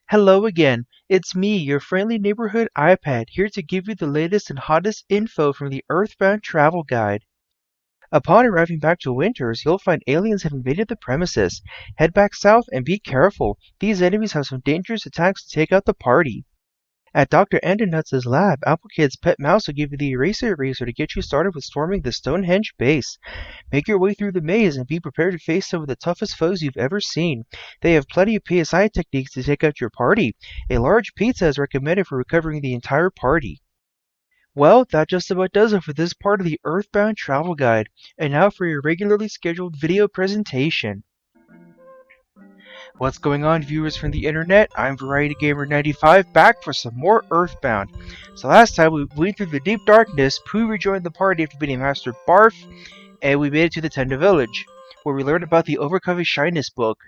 Hello again. It's me, your friendly neighborhood iPad, here to give you the latest and hottest info from the EarthBound travel guide. Upon arriving back to Winters, you'll find aliens have invaded the premises. Head back south and be careful. These enemies have some dangerous attacks to take out the party. At Dr. Andonuts' lab, Applekid's pet mouse will give you the eraser to get you started with storming the Stonehenge Base. Make your way through the maze and be prepared to face some of the toughest foes you've ever seen. They have plenty of PSI techniques to take out your party. A large pizza is recommended for recovering the entire party. Well, that just about does it for this part of the EarthBound travel guide. And now for your regularly scheduled video presentation. What's going on, viewers from the internet? I'm VarietyGamer95 back for some more EarthBound. So last time we went through the deep darkness, Pooh rejoined the party after beating Master Barf, and we made it to the Tenda village, where we learned about the Overcoming Shyness book.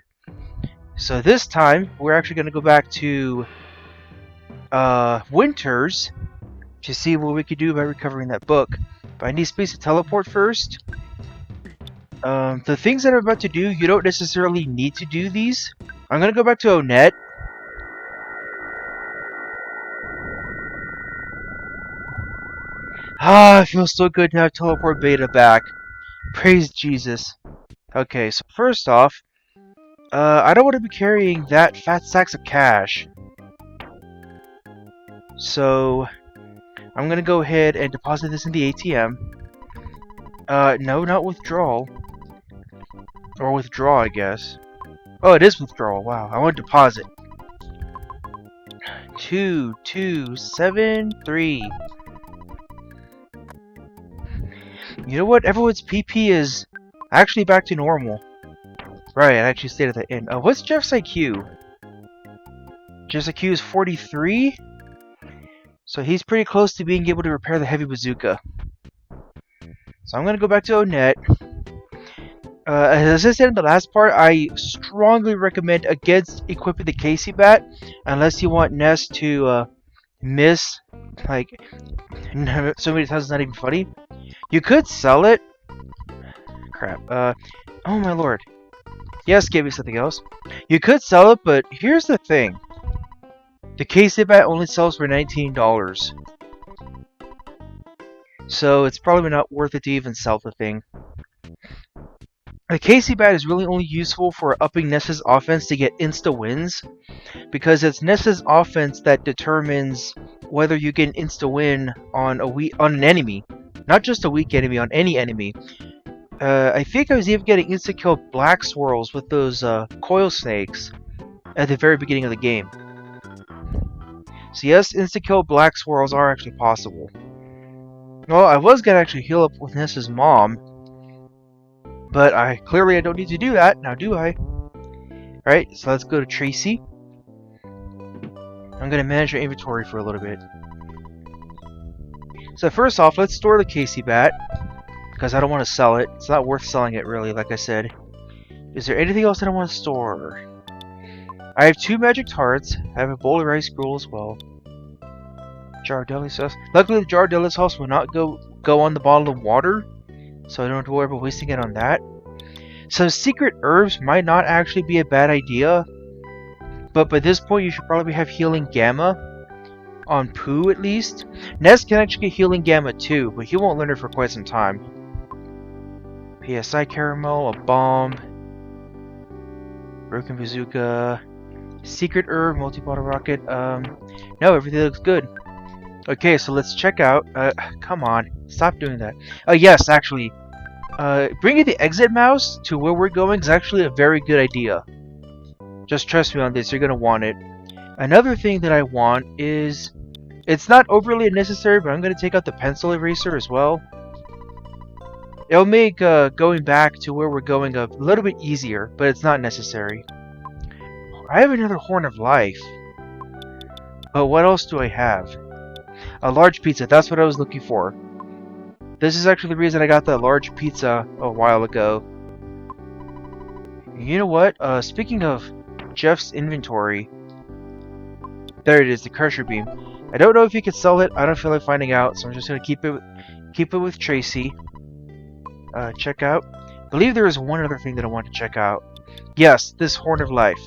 So this time, we're actually going to go back to Winters to see what we could do by recovering that book. But I need space to teleport first. The things that I'm about to do, you don't necessarily need to do these. I'm going to go back to Onett. I feel so good now. Teleport Beta back. Praise Jesus. Okay, so first off, I don't want to be carrying that fat sacks of cash. So, I'm going to go ahead and deposit this in the ATM. No, not withdrawal. Or withdraw, I guess. Oh, it is withdrawal. Wow, I want deposit. 2273. You know what? Everyone's PP is actually back to normal. Right, I actually stayed at the inn. What's Jeff's IQ? Jeff's IQ is 43? So he's pretty close to being able to repair the heavy bazooka. So I'm gonna go back to Onett. As I said in the last part, I strongly recommend against equipping the Casey bat, unless you want Ness to miss, like, so many times it's not even funny. You could sell it. Crap. Oh my lord. Yes, give me something else. You could sell it, but here's the thing. The Casey bat only sells for $19. So it's probably not worth it to even sell the thing. The Casey bat is really only useful for upping Ness's offense to get insta wins, because it's Ness's offense that determines whether you get an insta win on an enemy, not just a weak enemy, on any enemy. I think I was even getting insta kill black swirls with those coil snakes at the very beginning of the game. So yes, insta kill black swirls are actually possible. Well, I was gonna actually heal up with Ness's mom. But I don't need to do that, now do I? Alright, so let's go to Tracy. I'm going to manage our inventory for a little bit. So first off, let's store the Casey bat, because I don't want to sell it. It's not worth selling it, really, like I said. Is there anything else that I want to store? I have 2 magic tarts. I have a bowl of rice gruel as well. Jar of deli sauce. Luckily, the jar of deli sauce will not go on the bottle of water, so I don't have to worry about wasting it on that. Some secret herbs might not actually be a bad idea, but by this point you should probably have healing gamma on Pooh at least. Ness can actually get healing gamma too, but he won't learn it for quite some time. PSI caramel, a bomb, broken bazooka, secret herb, multi-bottle rocket. No, everything looks good. Okay, so let's check out. Come on, stop doing that. Yes, actually, bringing the exit mouse to where we're going is actually a very good idea. Just trust me on this, you're gonna want it. Another thing that I want is, it's not overly necessary, but I'm gonna take out the pencil eraser as well. It'll make going back to where we're going a little bit easier, but it's not necessary. I have another Horn of Life. But what else do I have? A large pizza, that's what I was looking for. This is actually the reason I got that large pizza a while ago. You know what? Speaking of Jeff's inventory, there it is, the Crusher Beam. I don't know if you could sell it. I don't feel like finding out, so I'm just gonna keep it with Tracy. Check out. I believe there is one other thing that I want to check out. Yes, this Horn of Life.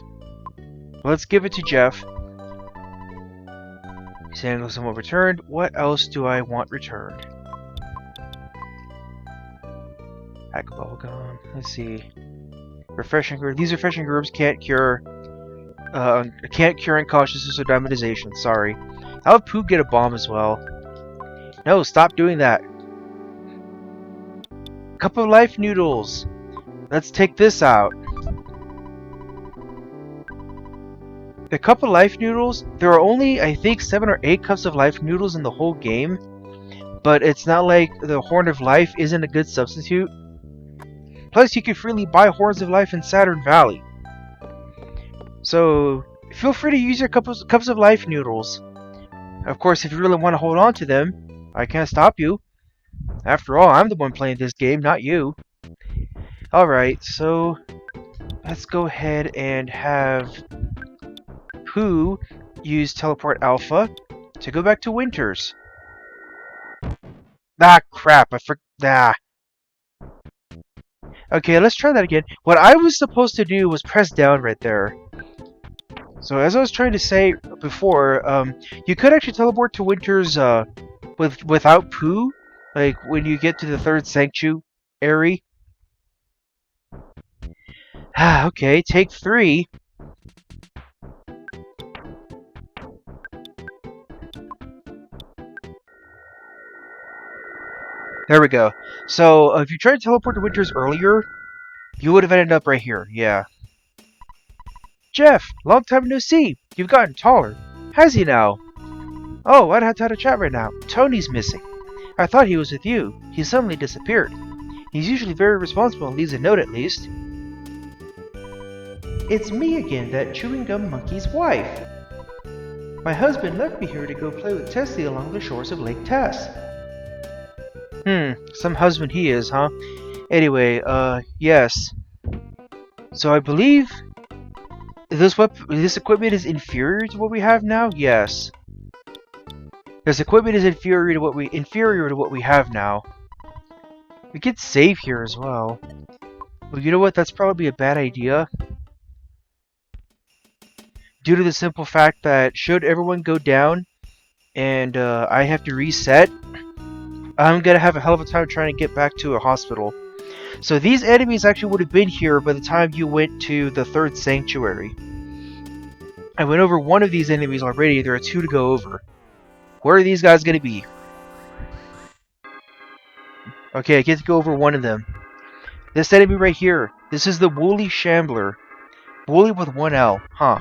Let's give it to Jeff. Saying someone returned. What else do I want returned? Pack of bubblegum. Let's see. Refreshing group. These refreshing groups can't cure unconsciousness or diamondization. Sorry. How would Pooh get a bomb as well? No, stop doing that. Cup of life noodles. Let's take this out. The cup of life noodles, there are only, I think, 7 or 8 cups of life noodles in the whole game. But it's not like the Horn of Life isn't a good substitute. Plus, you can freely buy Horns of Life in Saturn Valley. So, feel free to use your cups of life noodles. Of course, if you really want to hold on to them, I can't stop you. After all, I'm the one playing this game, not you. Alright, so let's go ahead and have Pooh use Teleport Alpha to go back to Winters. Ah, crap, Okay, let's try that again. What I was supposed to do was press down right there. So as I was trying to say before, you could actually teleport to Winters without Pooh, like when you get to the 3rd sanctuary. Okay, take 3. There we go. So if you tried to teleport to Winters earlier, you would have ended up right here. Yeah. Jeff, long time no see. You've gotten taller. Has he now? Oh, I'd have to have a chat right now. Tony's missing. I thought he was with you. He suddenly disappeared. He's usually very responsible and leaves a note at least. It's me again, that chewing gum monkey's wife. My husband left me here to go play with Tessie along the shores of Lake Tess. Some husband he is, huh? Anyway, yes. So I believe this equipment is inferior to what we have now? Yes. This equipment is inferior to what we have now. We could save here as well. Well, you know what? That's probably a bad idea. Due to the simple fact that should everyone go down and I have to reset, I'm gonna have a hell of a time trying to get back to a hospital. So these enemies actually would have been here by the time you went to the 3rd sanctuary. I went over one of these enemies already. There are 2 to go over. Where are these guys gonna be? Okay, I get to go over one of them. This enemy right here. This is the Woolly Shambler. Woolly with 1 L. Huh.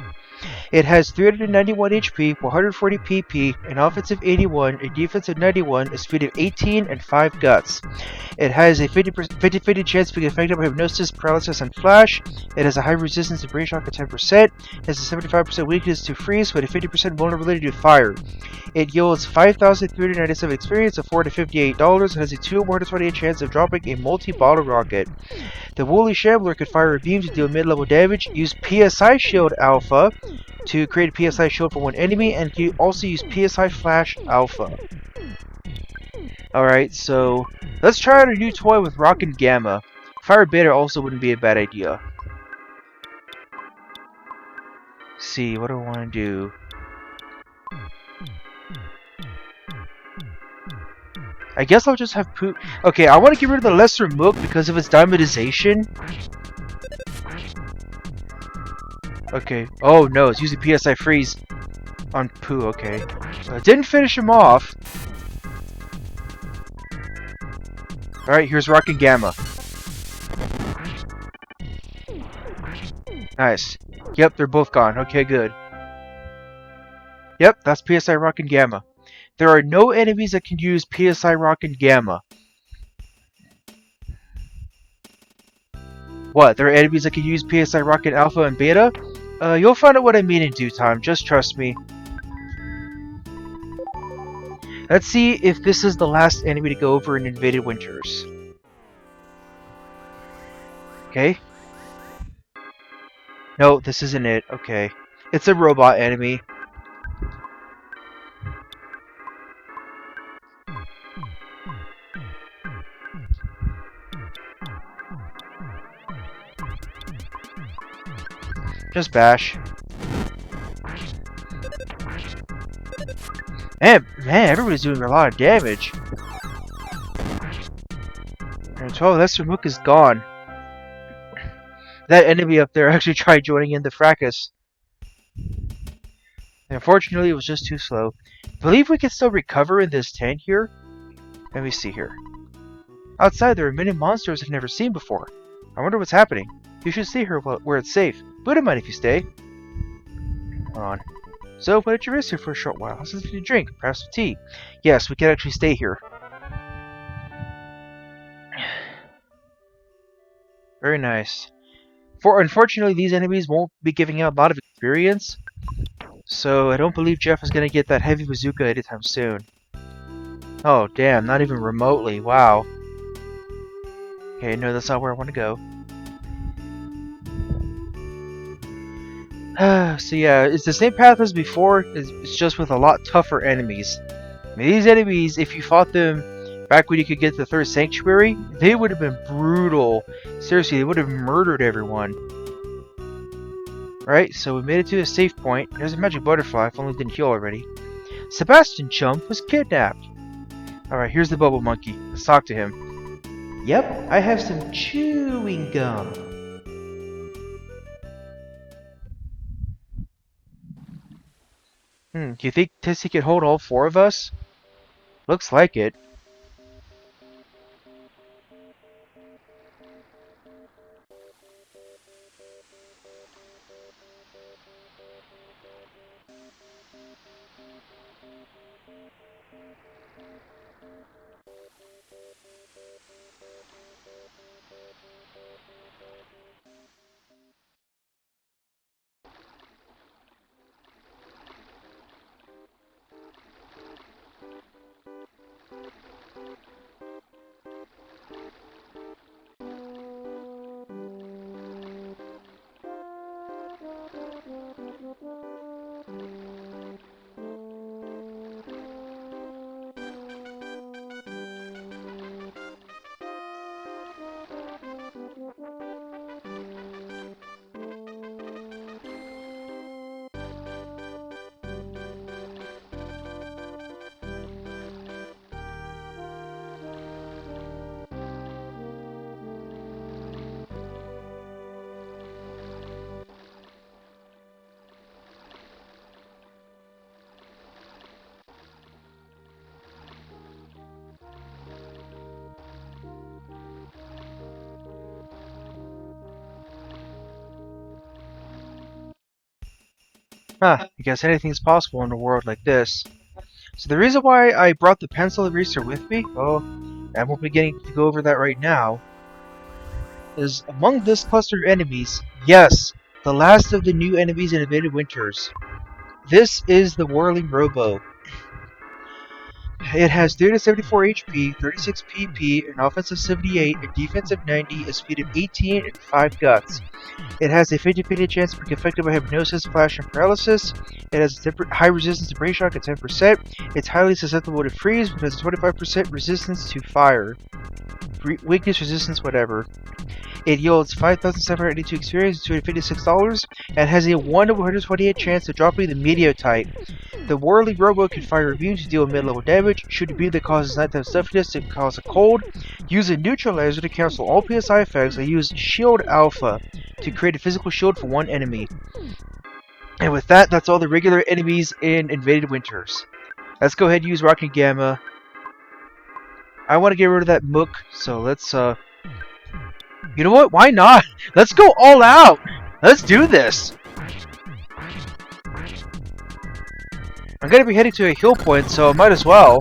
It has 391 HP, 140 PP, an offensive 81, a defensive 91, a speed of 18, and 5 guts. It has a 50-50 chance of being affected by hypnosis, paralysis, and flash. It has a high resistance to brain shock of 10%. It has a 75% weakness to freeze, but a 50% vulnerability to fire. It yields 5,397 experience, afforded $58, and has a 2 or more to 28 chance of dropping a multi-bottle rocket. The Woolly Shambler could fire a beam to deal mid-level damage, use PSI Shield Alpha to create a PSI Shield for one enemy, and can also use PSI Flash Alpha. Alright, so let's try out a new toy with Rockin' Gamma. Fire Beta also wouldn't be a bad idea. Let's see, what do I want to do? I guess I'll just have Pooh. Okay, I want to get rid of the Lesser Mook because of its diamondization. Okay. Oh no, it's using PSI Freeze on Pooh. Okay. Didn't finish him off. Alright, here's Rockin' Gamma. Nice. Yep, they're both gone. Okay, good. Yep, that's PSI Rockin' Gamma. There are no enemies that can use PSI Rockin' Gamma. What? There are enemies that can use PSI Rockin' Alpha and Beta? You'll find out what I mean in due time. Just trust me. Let's see if this is the last enemy to go over in Invaded Winters. Okay. No, this isn't it. Okay. It's a robot enemy. Just bash. Man, everybody's doing a lot of damage. And 12, that's Mook is gone. That enemy up there actually tried joining in the fracas. Unfortunately, it was just too slow. I believe we can still recover in this tent here. Let me see here. Outside, there are many monsters I've never seen before. I wonder what's happening. You should stay here where it's safe. But don't mind if you stay. Hold on. So, why don't you rest here for a short while? Have something to drink, perhaps some tea. Yes, we can actually stay here. Very nice. Unfortunately, these enemies won't be giving out a lot of experience. So, I don't believe Jeff is going to get that heavy bazooka anytime soon. Oh, damn, not even remotely. Wow. Okay, no, that's not where I want to go. So yeah, it's the same path as before, it's just with a lot tougher enemies. I mean, these enemies, if you fought them back when you could get the third sanctuary, they would have been brutal. Seriously, they would have murdered everyone. Right, so we made it to a safe point. There's a magic butterfly, if only it didn't heal already. Sebastian Chump was kidnapped. Alright, here's the bubble monkey. Let's talk to him. Yep, I have some chewing gum. Do you think Tissy can hold all four of us? Looks like it. I guess anything's possible in a world like this. So the reason why I brought the pencil eraser with me, I won't be getting to go over that right now, is among this cluster of enemies, yes, the last of the new enemies in Invaded Winters. This is the Whirling Robo. It has 374 HP, 36 PP, an offensive 78, a defensive 90, a speed of 18, and 5 guts. It has a 50-50 chance of being affected by hypnosis, flash, and paralysis. It has a high resistance to brain shock at 10%. It's highly susceptible to freeze, but has a 25% resistance to fire. Weakness, resistance, whatever. It yields 5,782 experience, $256, and has a 1 in 128 chance of dropping the Meteorite. The Whirling Robo can fire a beam to deal mid-level damage, shoot a beam that causes nighttime stuffiness to cause a cold, use a neutralizer to cancel all PSI effects, and use Shield Alpha to create a physical shield for one enemy. And with that, that's all the regular enemies in Invaded Winters. Let's go ahead and use Rocket Gamma. I want to get rid of that Mook, so let's, you know what? Why not? Let's go all out! Let's do this! I'm gonna be heading to a heal point, so I might as well.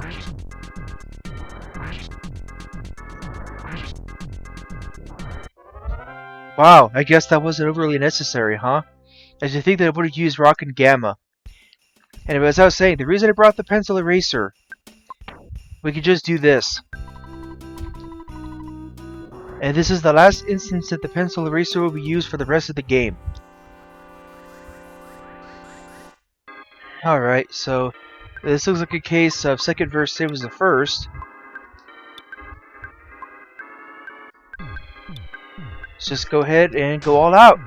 Wow, I guess that wasn't overly necessary, huh? As you think that I would have used Rock and Gamma. Anyway, as I was saying, the reason I brought the pencil eraser, we could just do this. And this is the last instance that the pencil eraser will be used for the rest of the game. Alright, so this looks like a case of second verse same as the first. Let's just go ahead and go all out.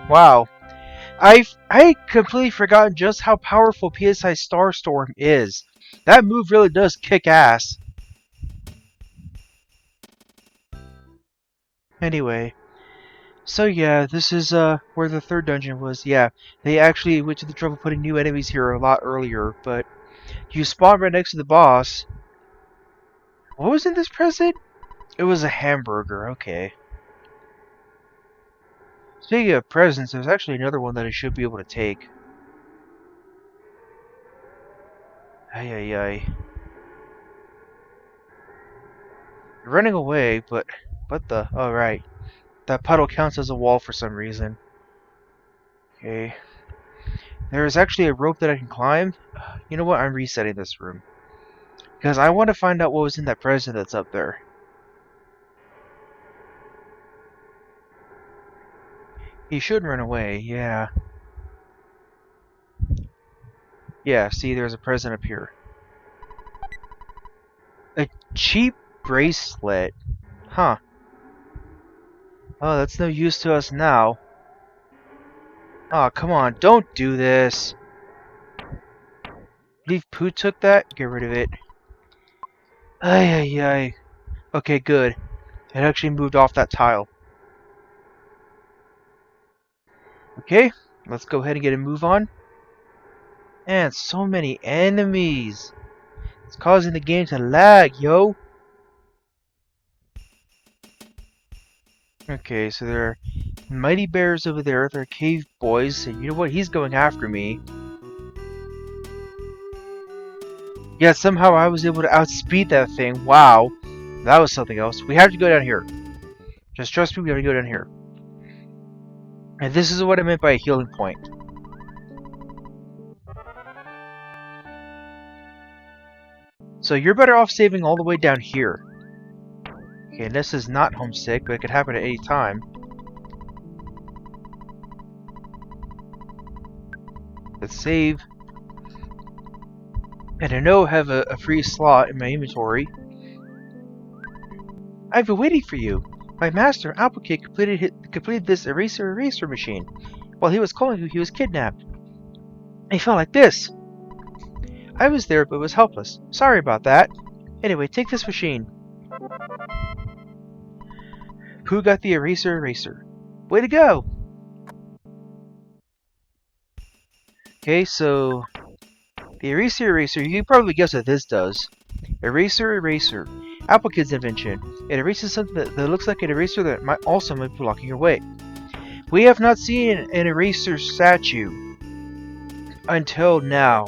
Wow. I completely forgotten just how powerful PSI Starstorm is. That move really does kick ass. Anyway, so yeah, this is where the third dungeon was. Yeah, they actually went to the trouble putting new enemies here a lot earlier, but you spawn right next to the boss. What was in this present? It was a hamburger, okay. Speaking of presents, there's actually another one that I should be able to take. Ay ay ay. You're running away, but what the? Oh right, that puddle counts as a wall for some reason. Okay. There is actually a rope that I can climb. You know what? I'm resetting this room because I want to find out what was in that present that's up there. He should run away. Yeah. Yeah. See, there's a present up here. A cheap bracelet. Huh. Oh, that's no use to us now. Oh, come on. Don't do this. Believe Pooh took that? Get rid of it. Ay, ay, ay. Okay, good. It actually moved off that tile. Okay, let's go ahead and get a move on. And so many enemies. It's causing the game to lag, yo. Okay, so there are mighty bears over there. They're cave boys. And you know what? He's going after me. Yeah, somehow I was able to outspeed that thing. Wow. That was something else. We have to go down here. Just trust me, we have to go down here. And this is what I meant by a healing point. So you're better off saving all the way down here. Okay, and this is not homesick, but it could happen at any time. Let's save. And I know I have a free slot in my inventory. I've been waiting for you. My master, Applecake, completed this eraser machine. While he was calling you, he was kidnapped. He felt like this. I was there, but was helpless. Sorry about that. Anyway, take this machine. Who got the eraser? Way to go! Okay, so the eraser, you can probably guess what this does. Eraser. Applecake's invention. It erases something that looks like an eraser that might be blocking your way. We have not seen an eraser statue until now.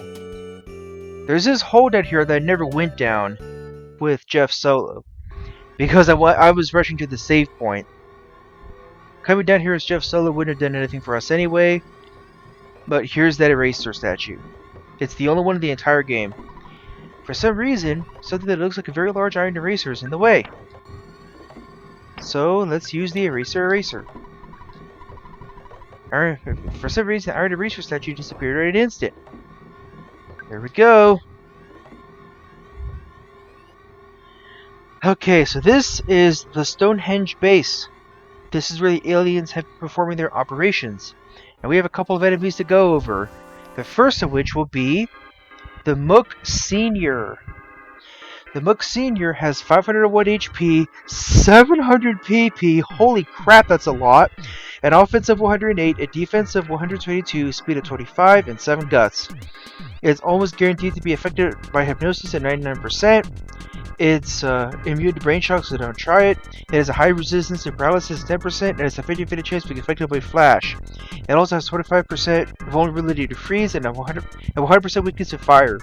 There's this hole down here that I never went down with Jeff Solo because I was rushing to the save point. Coming down here as Jeff Solo wouldn't have done anything for us anyway. But here's that eraser statue. It's the only one in the entire game. For some reason, something that looks like a very large iron eraser is in the way. So let's use the eraser. For some reason, the iron eraser statue disappeared in an instant. There we go. Okay, so this is the Stonehenge Base. This is where the aliens have been performing their operations. And we have a couple of enemies to go over. The first of which will be the Mook Senior. The Mook Senior has 501 HP, 700 PP, holy crap, that's a lot, an offense of 108, a defense of 122, speed of 25, and 7 guts. It's almost guaranteed to be affected by hypnosis at 99%. It's immune to brain shock, so don't try it. It has a high resistance to paralysis, 10%, and it's a 50-50 chance to be affected by flash. It also has 25% vulnerability to freeze and a 100% weakness to fire.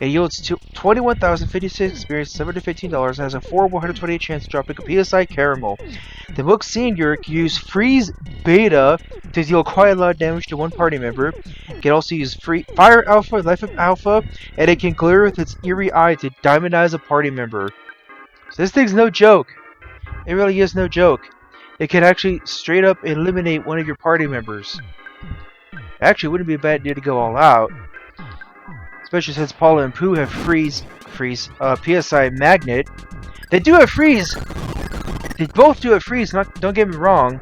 It yields 21,056 experience, $715, and has a 128 chance to drop a PSI caramel. The Mook Senior can use Freeze Beta to deal quite a lot of damage to one party member. It can also use Fire Alpha, Lifeup Alpha, and it can glare with its eerie eye to diamondize a party member. So this thing's no joke. It really is no joke. It can actually straight up eliminate one of your party members. Actually, it wouldn't be a bad idea to go all out. Especially since Paula and Pooh have PSI Magnet. They do have Freeze! They both do have Freeze, don't get me wrong.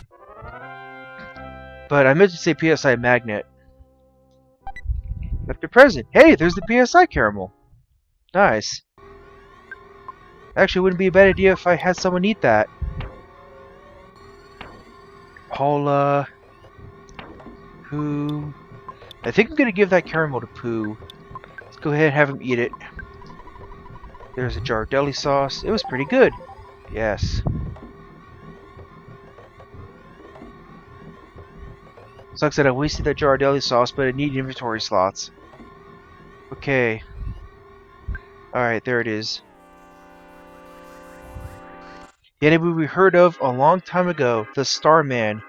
But I meant to say PSI Magnet. Left to present. Hey, there's the PSI caramel. Nice. Actually, it wouldn't be a bad idea if I had someone eat that. Paula. Pooh. I think I'm gonna give that caramel to Pooh. Let's go ahead and have him eat it. There's a jar of deli sauce. It was pretty good. Yes. Sucks that I wasted that jar of deli sauce, but I need inventory slots. Okay. Alright, there it is. The enemy we heard of a long time ago, the Starman.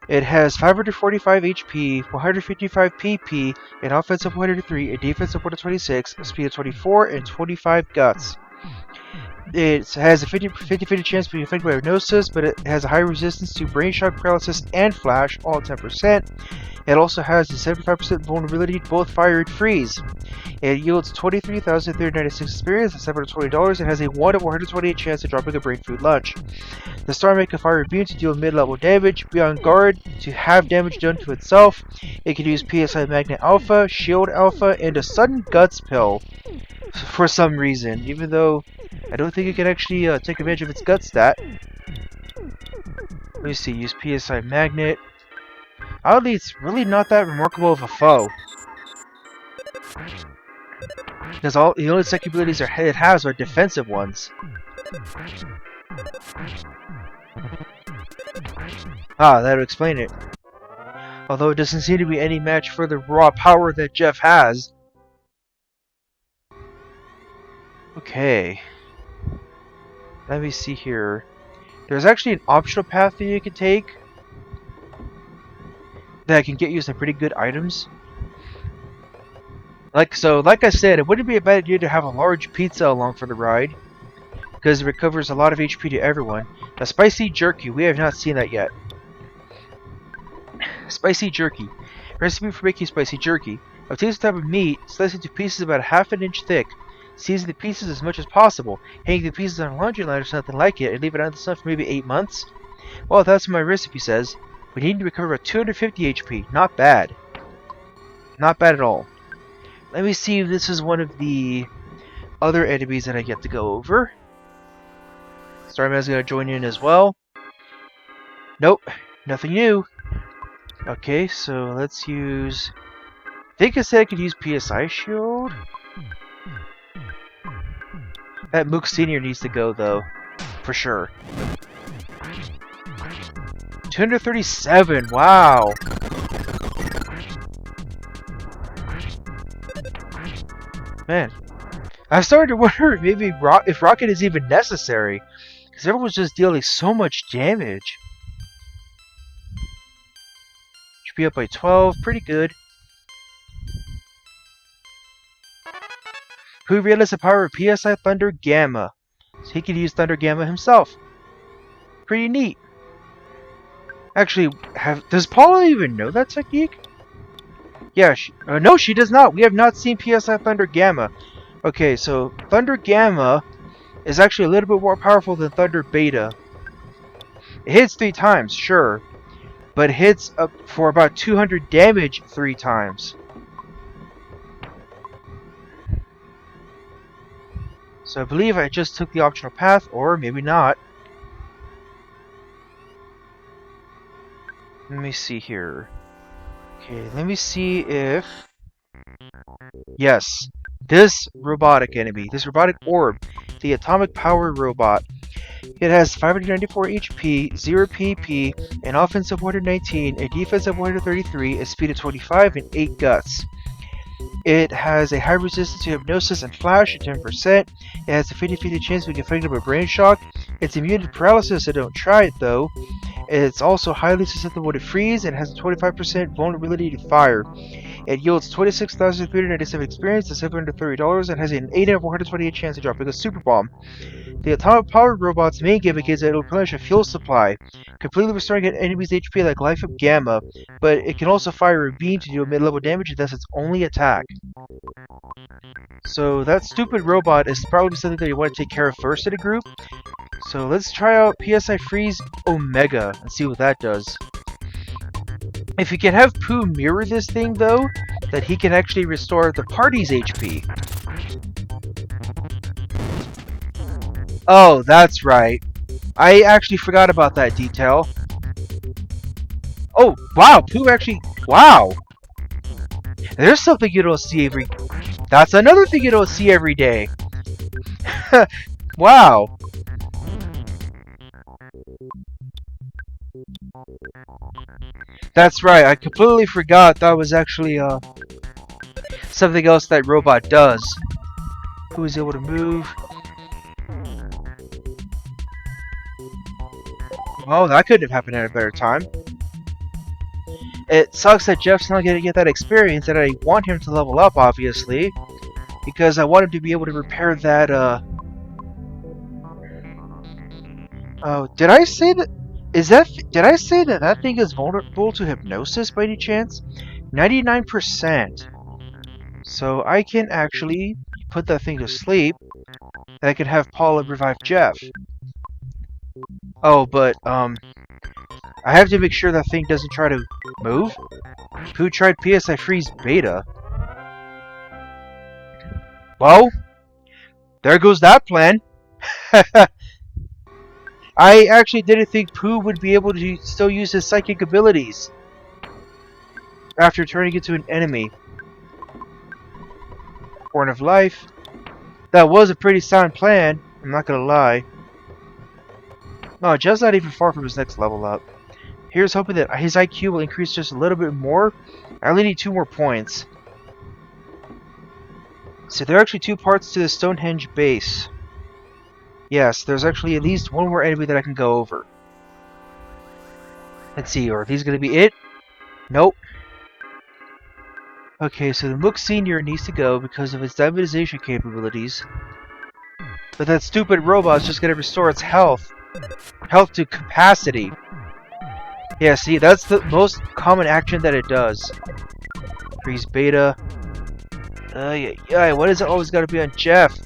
It has 545 HP, 155 PP, an offense of 103, a defense of 126, a speed of 24, and 25 guts. It has a 50-50 chance of being affected by hypnosis, but it has a high resistance to brain shock, paralysis, and flash, all at 10%. It also has a 75% vulnerability to both fire and freeze. It yields 23,396 experience at $720 and has a 1 of 128 chance of dropping a brain food lunch. The Starman can fire a beam to deal mid-level damage, be on guard to have damage done to itself. It can use PSI Magnet Alpha, Shield Alpha, and a Sudden Guts pill for some reason, even though I don't think it can actually take advantage of its gut stat. Let me see, use PSI Magnet. Oddly, it's really not that remarkable of a foe. Because the only second abilities it has are defensive ones. Ah, that would explain it. Although it doesn't seem to be any match for the raw power that Jeff has. Okay. Let me see here. There's actually an optional path that you can take that can get you some pretty good items. Like I said, it wouldn't be a bad idea to have a large pizza along for the ride, because it recovers a lot of HP to everyone. Now, spicy jerky, we have not seen that yet. Spicy jerky. Recipe for making spicy jerky. Obtain some type of meat, slice it into pieces about ½ an inch thick. Season the pieces as much as possible. Hang the pieces on a laundry line or something like it, and leave it out in the sun for maybe 8 months. Well, that's what my recipe says. We need to recover about 250 HP. Not bad. Not bad at all. Let me see if this is one of the other enemies that I get to go over. Starman's gonna join in as well. Nope, nothing new. Okay, so let's use... I think I said I could use PSI Shield. That Mook Senior needs to go though, for sure. 237, wow! Man, I've started to wonder maybe if Rocket is even necessary, because everyone's just dealing so much damage. Should be up by 12, pretty good. Who realized the power of PSI Thunder Gamma? So he could use Thunder Gamma himself. Pretty neat. Actually, does Paula even know that technique? Yeah, no, she does not. We have not seen PSI Thunder Gamma. Okay, so Thunder Gamma is actually a little bit more powerful than Thunder Beta. It hits 3 times, sure, but it hits up for about 200 damage 3 times. So I believe I just took the optional path, or maybe not. Let me see here. Okay, let me see if... Yes, this robotic enemy, this robotic orb, the Atomic Power Robot. It has 594 HP, 0 PP, an offense of 119, a defense of 133, a speed of 25, and 8 guts. It has a high resistance to hypnosis and flash at 10%. It has a 50-50 chance of being affected by brain shock. It's immune to paralysis, so don't try it though. It's also highly susceptible to freeze and has a 25% vulnerability to fire. It yields 26,397 experience at $730 and has an 8 out of 128 chance of dropping a super bomb. The Atomic Power Robot's main gimmick is that it will replenish a fuel supply, completely restoring an enemy's HP like Lifeup Gamma, but it can also fire a beam to do mid-level damage, and that's its only attack. So that stupid robot is probably something that you want to take care of first in a group. So let's try out PSI Freeze Omega and see what that does. If you can have Pooh mirror this thing, though, that he can actually restore the party's HP. Oh, that's right. I actually forgot about that detail. Oh, wow, Pooh actually... Wow! There's something you don't see every... That's another thing you don't see every day. Wow. That's right, I completely forgot that was actually, something else that robot does. Who is able to move? Oh, that couldn't have happened at a better time. It sucks that Jeff's not going to get that experience, and I want him to level up, obviously. Because I want him to be able to repair that, Oh, did I say that... Did I say that that thing is vulnerable to hypnosis by any chance? 99%. So I can actually put that thing to sleep, and I can have Paula revive Jeff. Oh, but, I have to make sure that thing doesn't try to move. Who tried PSI Freeze Beta? Well, there goes that plan. I actually didn't think Pooh would be able to still use his psychic abilities after turning into an enemy. Horn of Life. That was a pretty sound plan, I'm not gonna lie. No, Jeff's not even far from his next level up. Here's hoping that his IQ will increase just a little bit more. I only need 2 more points. So there are actually 2 parts to the Stonehenge Base. Yes, there's actually at least 1 more enemy that I can go over. Let's see, are these going to be it? Nope. Okay, so the Mook Senior needs to go because of its diamondization capabilities. But that stupid robot's just going to restore its health. Health to capacity. Yeah, see, that's the most common action that it does. Freeze Beta. Yeah, what is it always got to be on Jeff?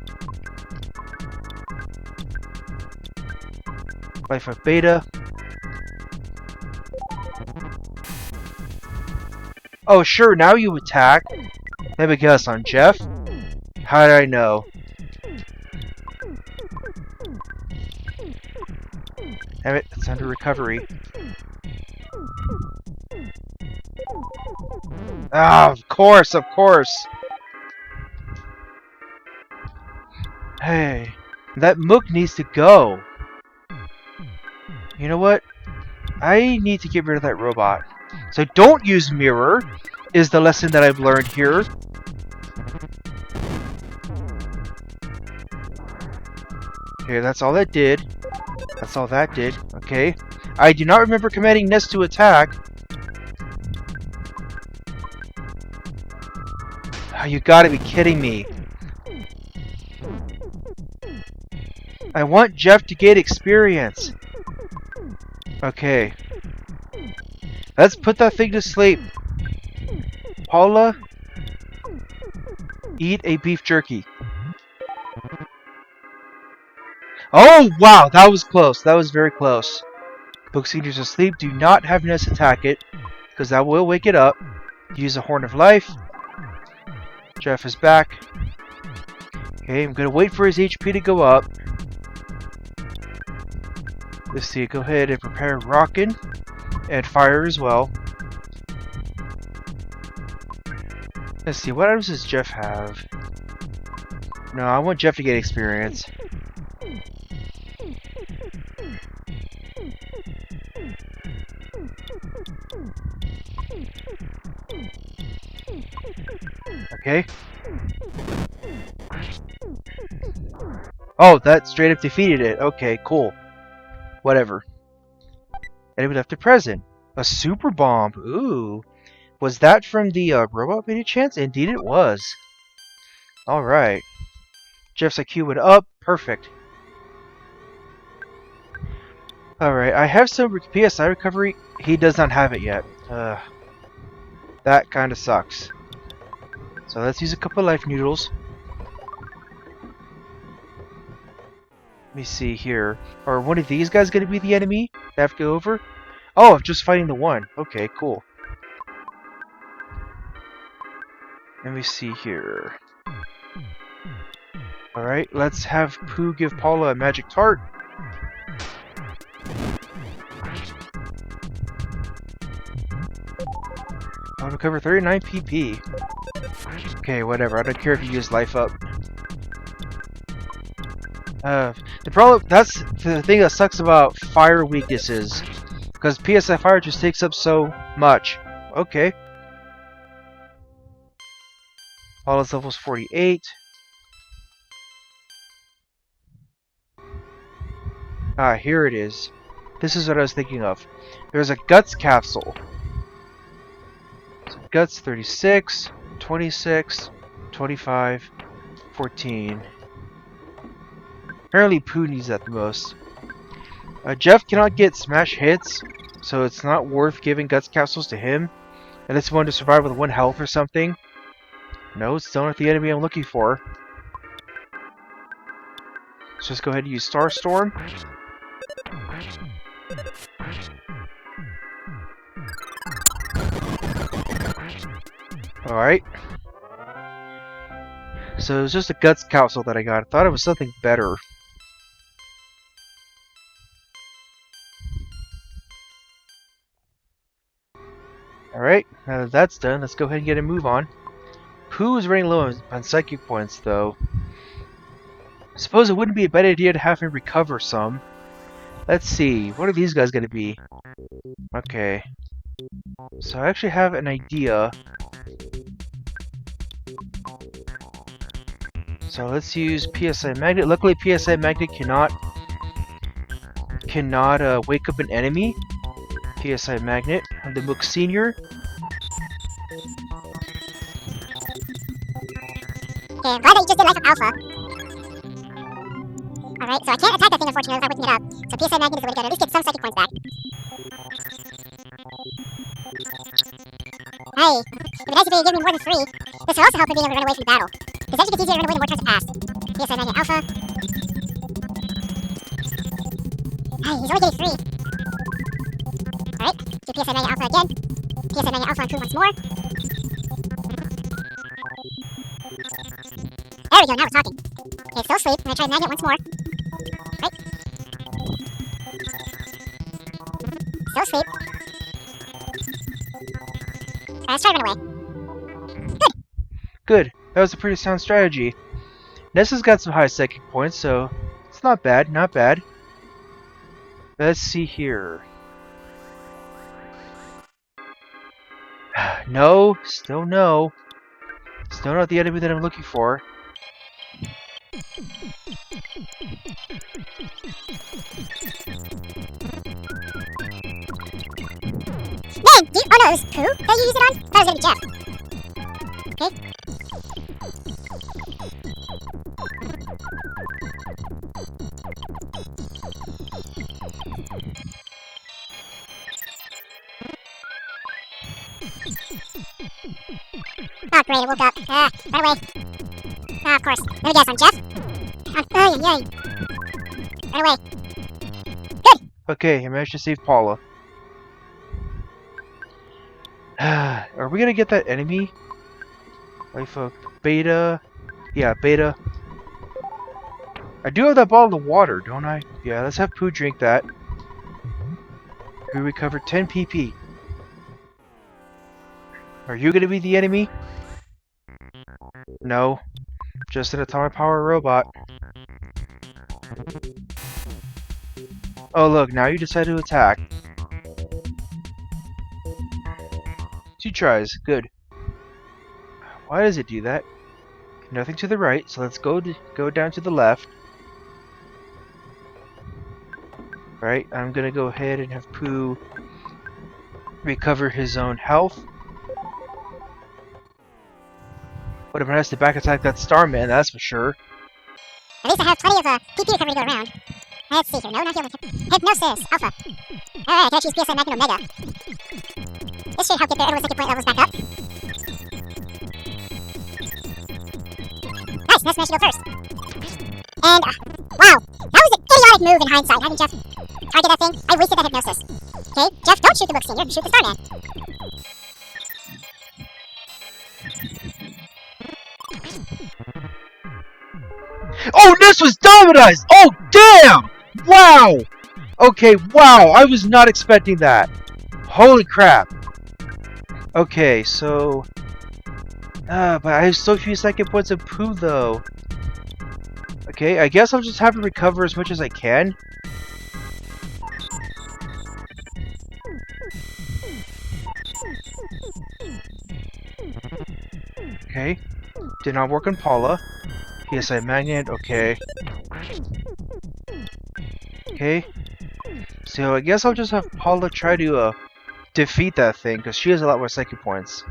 Lifeup Beta. Oh, sure, now you attack. Let me guess, on Jeff? How did I know? Damn it, it's under recovery. Ah, of course, of course. Hey, that Mook needs to go. You know what? I need to get rid of that robot. So don't use mirror, is the lesson that I've learned here. Okay, that's all that did. That's all that did. Okay. I do not remember commanding Nest to attack. Oh, you gotta be kidding me. I want Jeff to get experience. Okay. Let's put that thing to sleep. Paula, eat a beef jerky. Oh, wow, that was close. That was very close. Book Senior's asleep. Do not have Ness attack it, because that will wake it up. Use a Horn of Life. Jeff is back. Okay, I'm going to wait for his HP to go up. Let's see, go ahead and prepare Rockin' and Fire as well. Let's see, what items does Jeff have? No, I want Jeff to get experience. Okay. Oh, that straight up defeated it. Okay, cool. Whatever. Enemy left to present. A super bomb. Ooh. Was that from the robot by any chance? Indeed it was. Alright. Jeff's IQ went up. Perfect. Alright, I have some PSI recovery. He does not have it yet. That kind of sucks. So let's use a couple of life noodles. Let me see here. Are one of these guys going to be the enemy that I have to go over? Oh, I'm just fighting the one. Okay, cool. Let me see here. Alright, let's have Pooh give Paula a magic tart. I'll recover 39 PP. Okay, whatever. I don't care if you use Lifeup. The problem, that's the thing that sucks about fire weaknesses. Because PSI Fire just takes up so much. Okay. Paula's level's 48. Ah, here it is. This is what I was thinking of. There's a Guts capsule. So Guts 36, 26, 25, 14. Apparently Pooh needs that the most. Jeff cannot get smash hits, so it's not worth giving Guts capsules to him. Unless you want to survive with 1 health or something. No, it's still not the enemy I'm looking for. Let's just go ahead and use Starstorm. Alright. So it was just a Guts capsule that I got. I thought it was something better. Alright, now that that's done, let's go ahead and get a move on. Pooh is running low on psychic points, though. I suppose it wouldn't be a bad idea to have him recover some. Let's see, what are these guys going to be? Okay. So I actually have an idea. So let's use PSI Magnet. Luckily PSI Magnet cannot wake up an enemy. PSI Magnet. And the Mook Senior. Okay, I'm glad that you just did Lifeup Alpha. Alright, so I can't attack that thing unfortunately without waking it up. So PSI Magnet is the way to go to at least get some psychic points back. Hey, if it actually give me more than 3, this will also help me being able to run away from the battle. Because as you can see, to run away the more turns have passed. PSI Magnet Alpha. Hey, he's only getting 3. Alright, do PSI Magnet Alpha again. PSI Magnet Alpha on Pooh once more. There we go, now we're talking. Okay, still asleep. I'm gonna try Magnet once more. Right. Still asleep. Alright, let's try to run away. Good. Good. That was a pretty sound strategy. Nessa's got some high psychic points, so it's not bad, not bad. Let's see here. No, still no. Still not the enemy that I'm looking for. Man, oh no, it was Pooh that you used it on? I thought it was gonna be Jeff. Okay. Oh great, I woke up. Run away. Ah, of course. Let me guess, I'm Jeff? Yay. Run away. Good! Okay, I managed to save Paula. Are we gonna get that enemy? Lifeup Beta. Yeah, Beta. I do have that bottle of water, don't I? Yeah, let's have Pooh drink that. We recovered 10 PP. Are you gonna be the enemy? No. Just an atomic power robot. Oh look, now you decide to attack. 2 tries, good. Why does it do that? Nothing to the right, so let's go down to the left. Right, I'm gonna go ahead and have Pooh recover his own health. Would have been nice to back attack that Starman, that's for sure. At least I have plenty of PP recovery to go around. Let's see here. No, not healing. Hypnosis! Alpha. Alright, I can actually use PSI Magnet Omega. This should help get their everyone's second point levels back up. Nice, let's manage to go first. And, wow, that was an idiotic move in hindsight, having Jeff target that thing. I wasted that hypnosis. Okay, Jeff, don't shoot the Mook Senior, shoot the Starman. Oh, this was diamondized! Oh, damn! Wow! Okay, wow, I was not expecting that. Holy crap. Okay, so... but I have so few second points of poo, though. Okay, I guess I'll just have to recover as much as I can. Okay. Did not work on Paula. PSI Magnet, okay. Okay. So I guess I'll just have Paula try to defeat that thing, because she has a lot more psychic points.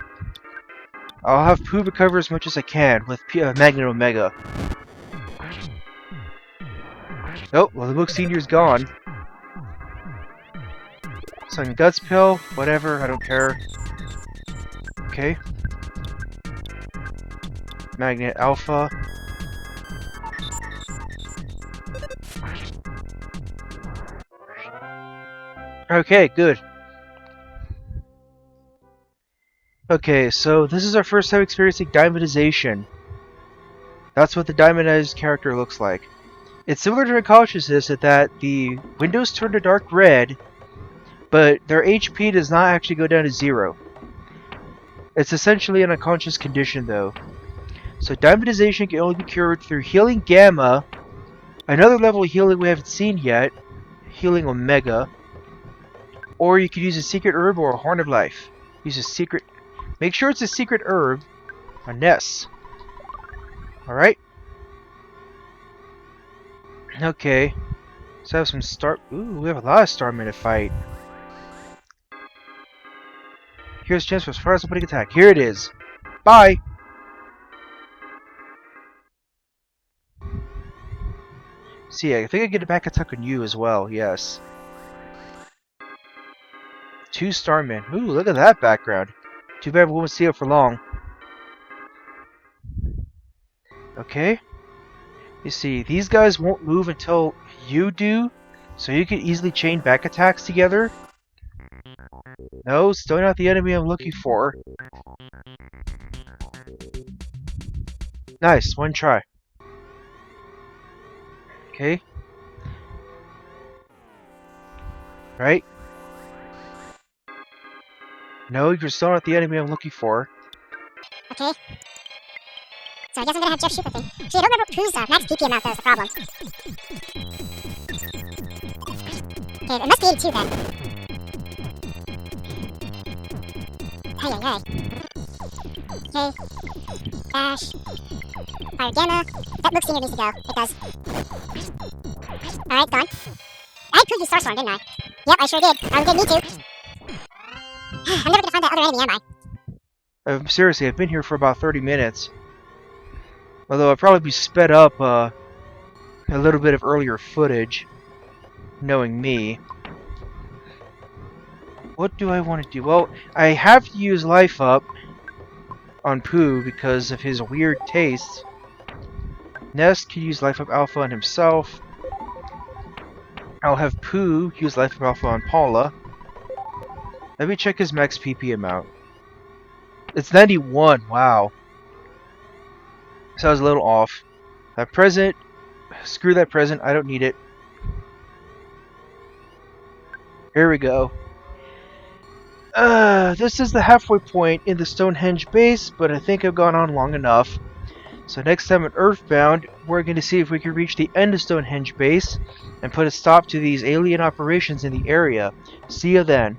I'll have Pooh recover as much as I can with Magnet Omega. Oh, well the Book Senior's gone. Sun Guts Pill, whatever, I don't care. Okay. Magnet Alpha. Okay, good. Okay, so this is our first time experiencing diamondization. That's what the diamondized character looks like. It's similar to unconsciousness in that the windows turn to dark red, but their HP does not actually go down to 0. It's essentially an unconscious condition, though. So diamondization can only be cured through healing Gamma, another level of healing we haven't seen yet, healing Omega, or you could use a secret herb or a Horn of Life. Use a secret... Make sure it's a secret herb, a Ness. Alright? Okay. So have some star... Ooh, we have a lot of Starmen to fight. Here's a chance for a surprise opening attack. Here it is. Bye! See, I think I get a back attack on you as well, yes. 2 Starmen. Ooh, look at that background. Too bad we won't see it for long. Okay. You see, these guys won't move until you do, so you can easily chain back attacks together. No, still not the enemy I'm looking for. Nice, one try. Okay. Right? No, you're still not the enemy I'm looking for. Okay. So I guess I'm gonna have Jeff shoot the thing. See, I don't remember Pooh's max PP amount, though, is the problem. Okay, it must be 82 then. Hey, hey, hey. Okay. Dash. Fire Gamma. That Book Senior needs to go. It does. Alright, gone. I could use Starstorm, didn't I? Yep, I sure did. I didn't need to. I'm never gonna find that other enemy, am I? Seriously, I've been here for about 30 minutes. Although I'll probably be sped up a little bit of earlier footage, knowing me. What do I want to do? Well, I have to use Lifeup on Pooh because of his weird tastes. Ness can use Lifeup Alpha on himself. I'll have Pooh use Lifeup Alpha on Paula. Let me check his max PP amount. It's 91, wow. So I was a little off. That present, screw that present, I don't need it. Here we go. This is the halfway point in the Stonehenge Base, but I think I've gone on long enough. So next time at EarthBound, we're going to see if we can reach the end of Stonehenge Base and put a stop to these alien operations in the area. See you then.